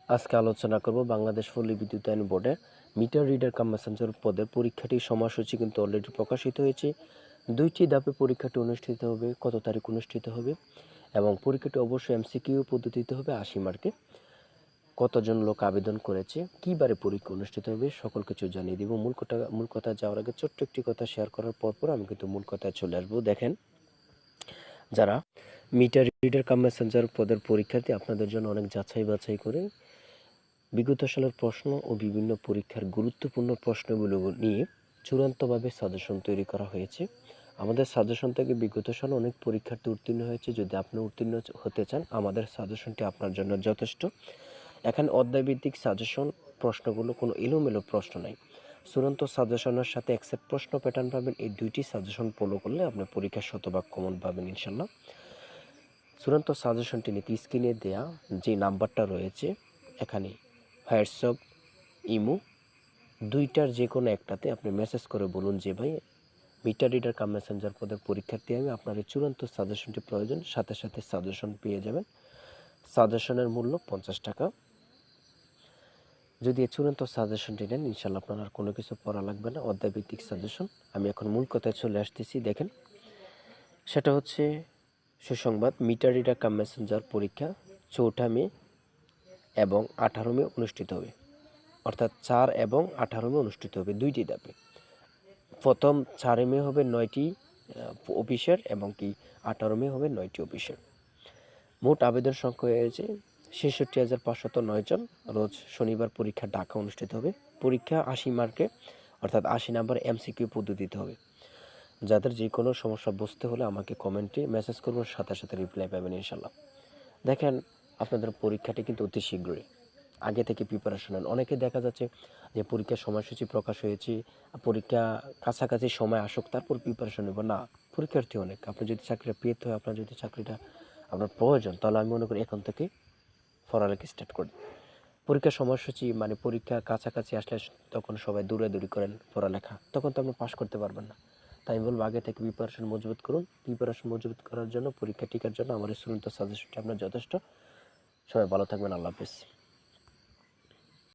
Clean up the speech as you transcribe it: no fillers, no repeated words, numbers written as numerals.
আজকে আলোচনা করব বাংলাদেশ পল্লী বিদ্যুতায়ন বোর্ডের মিটার রিডার কাম মেসেঞ্জার পদের পরীক্ষাটির সময়সূচি কিন্তু অলরেডি প্রকাশিত হয়েছে। 2টি ধাপে পরীক্ষাটি অনুষ্ঠিত হবে, কত তারিখ অনুষ্ঠিত হবে এবং পরীক্ষাটি অবশ্যই এমসিকিউ পদ্ধতিতে হবে 80 মার্কে। কতজন লোক আবেদন করেছে, কী বারে পরীক্ষা অনুষ্ঠিত হবে সকল কিছু জানিয়ে দিব। মূল কথা যাওয়ার আগে ছোট্ট একটি কথা শেয়ার করার পর আমি কিন্তু মূল কথায় চলে আসবো। দেখেন, যারা মিটার রিডার কাম মেসেঞ্জার পদের পরীক্ষার্থী, আপনাদের জন্য অনেক যাচাই বাছাই করে বিগত সালের প্রশ্ন ও বিভিন্ন পরীক্ষার গুরুত্বপূর্ণ প্রশ্নগুলো নিয়ে চূড়ান্তভাবে সাজেশন তৈরি করা হয়েছে। আমাদের সাজেশন থেকে বিগত সালে অনেক পরীক্ষার্থী উত্তীর্ণ হয়েছে। যদি আপনি উত্তীর্ণ হতে চান, আমাদের সাজেশনটি আপনার জন্য যথেষ্ট। এখানে অধ্যায়ভিত্তিক সাজেশন, প্রশ্নগুলো কোনো এলোমেলো প্রশ্ন নাই। চূড়ান্ত সাজেশনের সাথে অ্যাকসেপ্ট প্রশ্ন প্যাটার্ন পাবেন। এই দুইটি সাজেশন ফলো করলে আপনি পরীক্ষার শতভাগ কমন পাবেন ইনশাল্লাহ। চূড়ান্ত সাজেশনটি নিতে স্ক্রিনে দেয়া যে নাম্বারটা রয়েছে, এখানে হোয়াটসঅ্যাপ, ইমো দুইটার যে কোনো একটাতে আপনি মেসেজ করে বলুন যে ভাই, মিটার রিডার কাম মেসেঞ্জার পদের পরীক্ষার্থী আমি, আপনার এই চূড়ান্ত সাজেশনটি প্রয়োজন। সাথে সাথে সাজেশন পেয়ে যাবেন। সাজেশনের মূল্য 50 টাকা। যদি এই চূড়ান্ত সাজেশনটি নেন, ইনশাল্লাহ আপনার আর কোনো কিছু পড়া লাগবে না, অধ্যায়ভিত্তিক সাজেশন। আমি এখন মূল কথায় চলে আসতেছি। দেখেন, সেটা হচ্ছে সুসংবাদ, মিটার রিডার কাম মেসেঞ্জার পরীক্ষা 4 মে এবং 18 মে অনুষ্ঠিত হবে। অর্থাৎ 4 এবং 18 মে অনুষ্ঠিত হবে, দুইটি ধাপে। প্রথম 4 মে হবে 9টি অফিসের এবং 18 মে হবে 9টি অফিসের। মোট আবেদন সংখ্যা হয়েছে 66,509 জন। রোজ শনিবার পরীক্ষা ঢাকা অনুষ্ঠিত হবে। পরীক্ষা 80 মার্কে, অর্থাৎ 80 নাম্বার এমসিকিউ পদ্ধতিতে হবে। যাদের যে কোনো সমস্যা বুঝতে হলে আমাকে কমেন্টে মেসেজ করবেন, সাথে সাথে রিপ্লাই পাবেন ইনশাল্লাহ। দেখেন, আপনাদের পরীক্ষাটি কিন্তু অতি শীঘ্রই, আগে থেকে প্রিপারেশন নেন। অনেকে দেখা যাচ্ছে যে পরীক্ষার সময়সূচি প্রকাশ হয়েছে, পরীক্ষা কাছাকাছি সময় আসুক তারপর প্রিপারেশন নেব, না। পরীক্ষার্থী অনেক, আপনি যদি চাকরিটা পেতে হয়, আপনার যদি চাকরিটা আপনার প্রয়োজন, তাহলে আমি মনে করি এখন থেকে পড়ালেখা স্টার্ট করি। পরীক্ষার সময়সূচি মানে পরীক্ষা কাছাকাছি আসলে তখন সবাই দৌড়াদৌড়ি করেন পড়ালেখা, তখন তো আপনি পাস করতে পারবেন না। তাই আমি বলবো আগে থেকে প্রিপারেশন মজবুত করুন। প্রিপারেশন মজবুত করার জন্য, পরীক্ষা টিকার জন্য আমার এই চূড়ান্ত সাজেশনটি আপনার যথেষ্ট। সবাই ভালো থাকবেন। আল্লাহ হাফেজ।